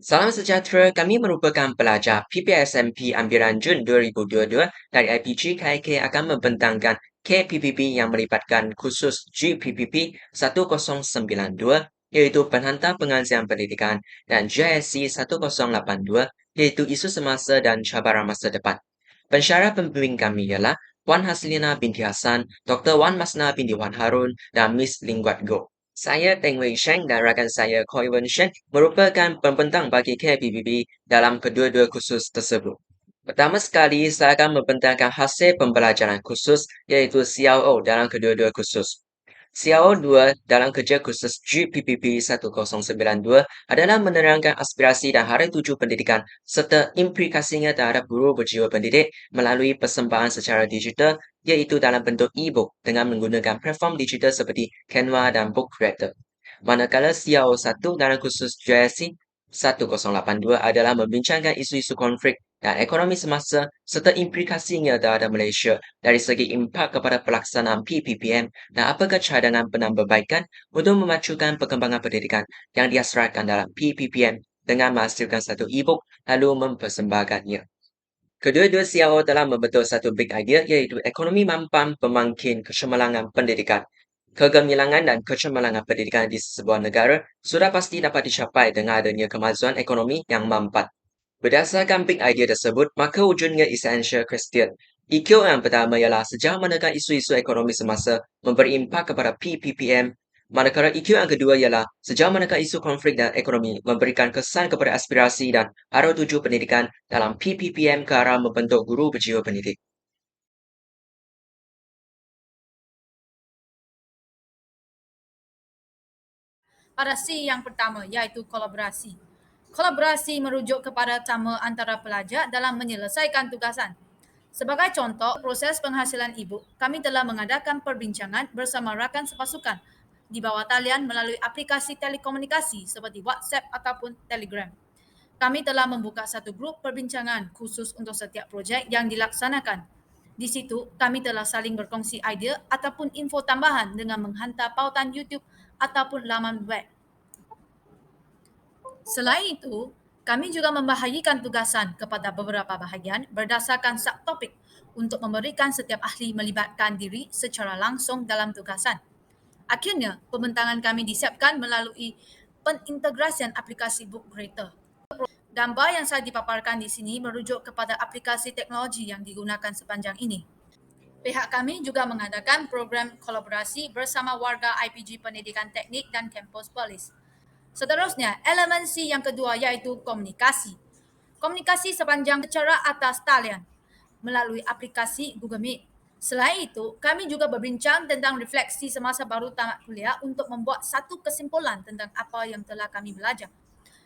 Salam sejahtera, kami merupakan pelajar PPSMP Ambilan Jun 2022 dari IPG KIK akan membentangkan KPPP yang melibatkan khusus GPPP 1092 iaitu Penhantar Pengajian Pendidikan dan GISC 1082 iaitu isu semasa dan cabaran masa depan. Pensyarah pembimbing kami ialah Puan Haslina binti Hassan, Dr. Wan Masna binti Wan Harun, dan Miss Lingguat Go. Saya Teng Wei Sheng dan rakan saya Koi Wen Shen merupakan pembentang bagi KPPB dalam kedua-dua kursus tersebut. Pertama sekali, saya akan membentangkan hasil pembelajaran khusus iaitu CRO dalam kedua-dua kursus. CRO2 dalam kerja khusus GPPP 1092 adalah menerangkan aspirasi dan hari tuju pendidikan serta implikasinya terhadap guru berjiwa pendidik melalui persembahan secara digital iaitu dalam bentuk e-book dengan menggunakan platform digital seperti Canva dan Book Creator. Manakala CRO1 dalam khusus JSC 1082 adalah membincangkan isu-isu konflik dan ekonomi semasa serta implikasinya terhadap Malaysia dari segi impak kepada pelaksanaan PPPM dan apakah cadangan penambahbaikan untuk memacukan perkembangan pendidikan yang diasrarkan dalam PPPM dengan menghasilkan satu e-book lalu mempersembahkannya. Kedua-dua CRO telah membentuk satu big idea iaitu ekonomi mampan pemangkin kecemerlangan pendidikan. Kegemilangan dan kecemerlangan pendidikan di sebuah negara sudah pasti dapat dicapai dengan adanya kemajuan ekonomi yang mampat. Berdasarkan big idea tersebut, maka wujudnya essential question. EQ yang pertama ialah sejauh manakah isu-isu ekonomi semasa memberi impak kepada PPPM, manakala EQ yang kedua ialah sejauh manakah isu konflik dan ekonomi memberikan kesan kepada aspirasi dan arah tuju pendidikan dalam PPPM ke arah membentuk guru berjiwa pendidik. Pada C yang pertama iaitu kolaborasi. Kolaborasi merujuk kepada sama antara pelajar dalam menyelesaikan tugasan. Sebagai contoh, proses penghasilan e-book, kami telah mengadakan perbincangan bersama rakan sepasukan di bawah talian melalui aplikasi telekomunikasi seperti WhatsApp ataupun Telegram. Kami telah membuka satu grup perbincangan khusus untuk setiap projek yang dilaksanakan. Di situ, kami telah saling berkongsi idea ataupun info tambahan dengan menghantar pautan YouTube ataupun laman web. Selain itu, kami juga membahagikan tugasan kepada beberapa bahagian berdasarkan subtopik untuk memberikan setiap ahli melibatkan diri secara langsung dalam tugasan. Akhirnya, pembentangan kami disiapkan melalui pengintegrasian aplikasi Book Creator. Gambar yang saya dipaparkan di sini merujuk kepada aplikasi teknologi yang digunakan sepanjang ini. Pihak kami juga mengadakan program kolaborasi bersama warga IPG Pendidikan Teknik dan Kampus Perlis. Seterusnya, elemen C yang kedua iaitu komunikasi. Komunikasi sepanjang secara atas talian melalui aplikasi Google Meet. Selain itu, kami juga berbincang tentang refleksi semasa baru tamat kuliah untuk membuat satu kesimpulan tentang apa yang telah kami belajar.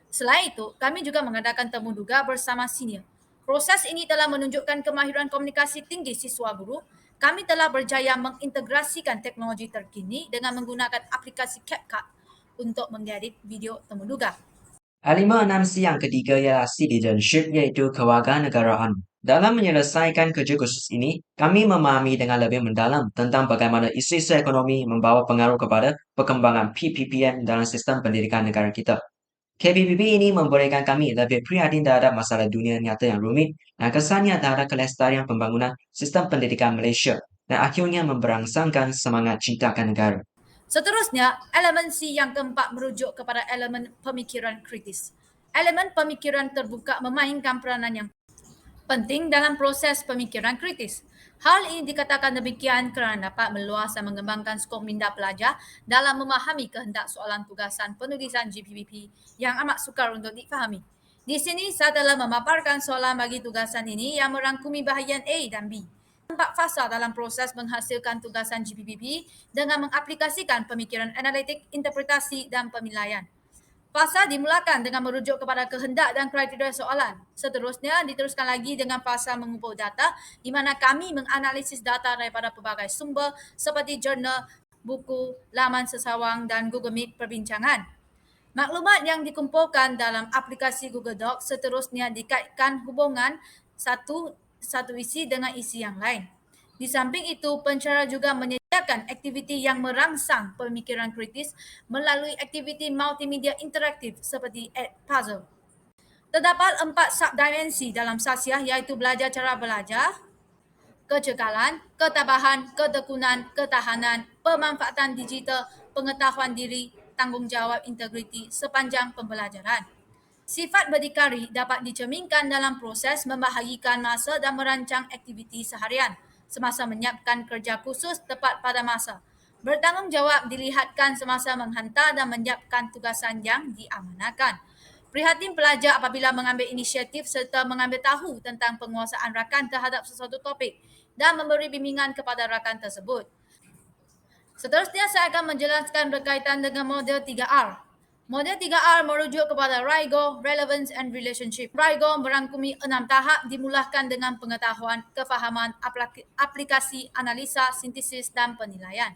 Selain itu, kami juga mengadakan temu duga bersama senior. Proses ini telah menunjukkan kemahiran komunikasi tinggi siswa guru. Kami telah berjaya mengintegrasikan teknologi terkini dengan menggunakan aplikasi CapCut untuk mengedit video temu duga. A56C yang ketiga ialah citizenship iaitu kewarganegaraan. Dalam menyelesaikan kerja khusus ini, kami memahami dengan lebih mendalam tentang bagaimana isu-isu ekonomi membawa pengaruh kepada perkembangan PPPM dalam sistem pendidikan negara kita. KPPP ini memberikan kami lebih prihatin terhadap masalah dunia nyata yang rumit dan kesannya terhadap kelestarian pembangunan sistem pendidikan Malaysia dan akhirnya memberangsangkan semangat ciptakan negara. Seterusnya, elemen C yang keempat merujuk kepada elemen pemikiran kritis. Elemen pemikiran terbuka memainkan peranan yang penting dalam proses pemikiran kritis. Hal ini dikatakan demikian kerana dapat meluas dan mengembangkan skop minda pelajar dalam memahami kehendak soalan tugasan penulisan GPPP yang amat sukar untuk difahami. Di sini saya telah memaparkan soalan bagi tugasan ini yang merangkumi bahagian A dan B. 4 fasa dalam proses menghasilkan tugasan GPPP dengan mengaplikasikan pemikiran analitik, interpretasi dan penilaian. Fasa dimulakan dengan merujuk kepada kehendak dan kriteria soalan. Seterusnya diteruskan lagi dengan fasa mengumpul data di mana kami menganalisis data daripada pelbagai sumber seperti jurnal, buku, laman sesawang dan Google Meet perbincangan. Maklumat yang dikumpulkan dalam aplikasi Google Docs seterusnya dikaitkan hubungan satu isi dengan isi yang lain. Di samping itu, pencara juga menyediakan aktiviti yang merangsang pemikiran kritis melalui aktiviti multimedia interaktif seperti puzzle. Terdapat 4 subdimensi dalam sasiah iaitu belajar cara belajar, kecekalan, ketabahan, ketekunan, ketahanan, pemanfaatan digital, pengetahuan diri, tanggungjawab integriti sepanjang pembelajaran. Sifat berdikari dapat dicerminkan dalam proses membahagikan masa dan merancang aktiviti seharian semasa menyiapkan kerja khusus tepat pada masa. Bertanggungjawab dilihatkan semasa menghantar dan menyiapkan tugasan yang diamanahkan. Prihatin pelajar apabila mengambil inisiatif serta mengambil tahu tentang penguasaan rakan terhadap sesuatu topik dan memberi bimbingan kepada rakan tersebut. Seterusnya saya akan menjelaskan berkaitan dengan model 3R. Model 3R merujuk kepada RIGO, Relevance and Relationship. RIGO merangkumi 6 tahap dimulakan dengan pengetahuan, kefahaman, aplikasi, analisa, sintesis dan penilaian.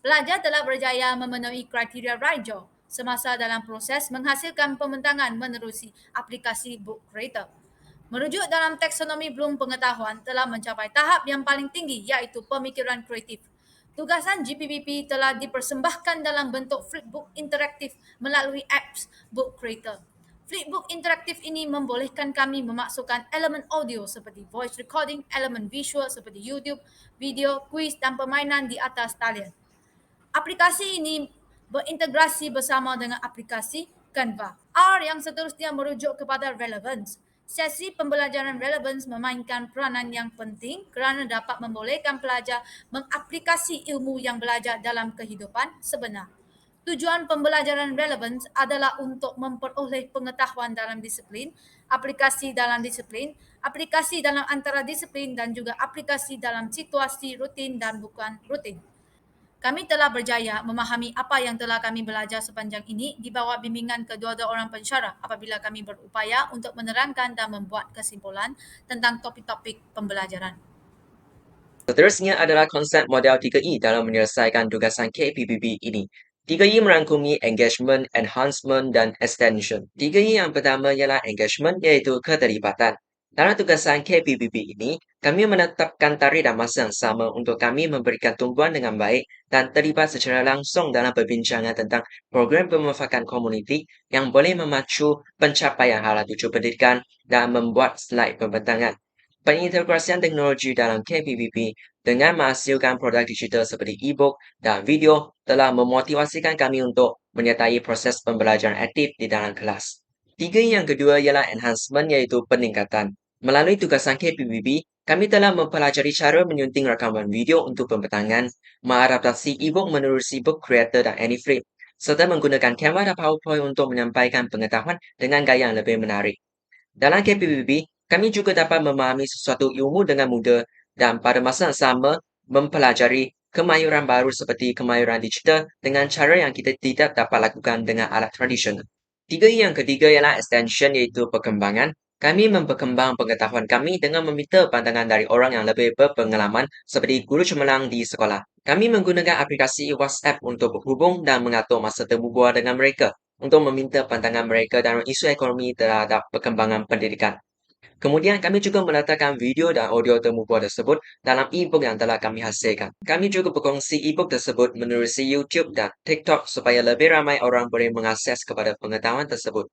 Pelajar telah berjaya memenuhi kriteria RIGO semasa dalam proses menghasilkan pembentangan menerusi aplikasi Book Creator. Merujuk dalam taksonomi Bloom pengetahuan telah mencapai tahap yang paling tinggi iaitu pemikiran kreatif. Tugasan GPPP telah dipersembahkan dalam bentuk flipbook interaktif melalui apps Book Creator. Flipbook interaktif ini membolehkan kami memasukkan elemen audio seperti voice recording, elemen visual seperti YouTube, video, kuis dan permainan di atas talian. Aplikasi ini berintegrasi bersama dengan aplikasi Canva. R yang seterusnya merujuk kepada relevance. Sesi pembelajaran relevance memainkan peranan yang penting kerana dapat membolehkan pelajar mengaplikasi ilmu yang belajar dalam kehidupan sebenar. Tujuan pembelajaran relevance adalah untuk memperoleh pengetahuan dalam disiplin, aplikasi dalam disiplin, aplikasi dalam antara disiplin dan juga aplikasi dalam situasi rutin dan bukan rutin. Kami telah berjaya memahami apa yang telah kami belajar sepanjang ini di bawah bimbingan kedua-dua orang pensyarah apabila kami berupaya untuk menerangkan dan membuat kesimpulan tentang topik-topik pembelajaran. Seterusnya adalah konsep model 3E dalam menyelesaikan tugasan KPPP ini. 3E merangkumi engagement, enhancement, dan extension. 3E yang pertama ialah engagement, iaitu keterlibatan. Dalam tugasan KPPP ini, kami menetapkan tarikh dan masa yang sama untuk kami memberikan tumpuan dengan baik dan terlibat secara langsung dalam perbincangan tentang program pemanfaatan komuniti yang boleh memacu pencapaian hala tuju pendidikan dan membuat slide pembentangan. Pengintegrasian teknologi dalam KPPP dengan menghasilkan produk digital seperti e-book dan video telah memotivasikan kami untuk menyertai proses pembelajaran aktif di dalam kelas. 3 yang kedua ialah enhancement, iaitu peningkatan. Melalui tugasan KPPP, kami telah mempelajari cara menyunting rakaman video untuk pembentangan, mengadaptasi e-book menerusi Book Creator dan AnyFlip, serta menggunakan Canva dan PowerPoint untuk menyampaikan pengetahuan dengan gaya yang lebih menarik. Dalam KPPP, kami juga dapat memahami sesuatu ilmu dengan mudah dan pada masa yang sama mempelajari kemahiran baru seperti kemahiran digital dengan cara yang kita tidak dapat lakukan dengan alat tradisional. 3 yang ketiga ialah extension, iaitu perkembangan. Kami memperkembang pengetahuan kami dengan meminta pandangan dari orang yang lebih berpengalaman seperti guru cemerlang di sekolah. Kami menggunakan aplikasi WhatsApp untuk berhubung dan mengatur masa temu bual dengan mereka untuk meminta pandangan mereka dalam isu ekonomi terhadap perkembangan pendidikan. Kemudian kami juga meletakkan video dan audio temu bual tersebut dalam e-book yang telah kami hasilkan. Kami juga berkongsi e-book tersebut menerusi YouTube dan TikTok supaya lebih ramai orang boleh mengakses kepada pengetahuan tersebut.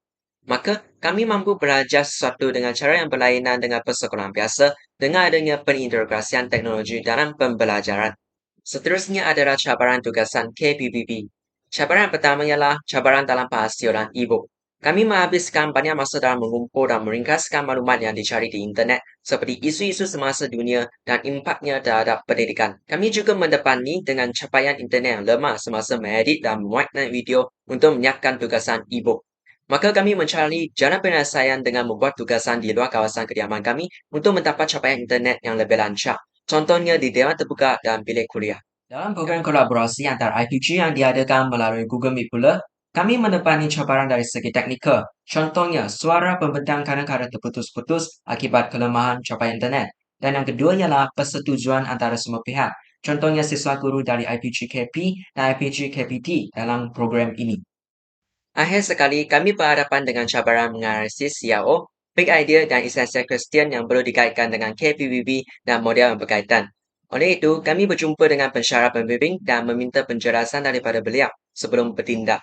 Maka, kami mampu belajar sesuatu dengan cara yang berlainan dengan persekolahan biasa dengan adanya pengintegrasian teknologi dalam pembelajaran. Seterusnya adalah cabaran tugasan KPPP. Cabaran pertama ialah cabaran dalam penghasilan e-book. Kami menghabiskan banyak masa dalam mengumpul dan meringkaskan maklumat yang dicari di internet seperti isu-isu semasa dunia dan impaknya terhadap pendidikan. Kami juga mendepani dengan capaian internet yang lemah semasa mengedit dan memuatkan video untuk menyiapkan tugasan e-book. Maka kami mencari jalan penyelesaian dengan membuat tugasan di luar kawasan kediaman kami untuk mendapat capaian internet yang lebih lancar. Contohnya di Dewan Terbuka dan bilik kuliah. Dalam program kolaborasi antara IPG yang diadakan melalui Google Meet pula, kami menepani cabaran dari segi teknikal. Contohnya, suara pembentang kadang-kadang terputus-putus akibat kelemahan capaian internet. Dan yang kedua ialah persetujuan antara semua pihak. Contohnya siswa guru dari IPG KP dan IPG KPT dalam program ini. Akhir sekali, kami berhadapan dengan cabaran menganalisis CRO, big idea dan essential question yang perlu dikaitkan dengan KPPP dan model yang berkaitan. Oleh itu, kami berjumpa dengan pensyarah pembimbing dan meminta penjelasan daripada beliau sebelum bertindak.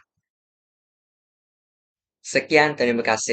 Sekian, terima kasih.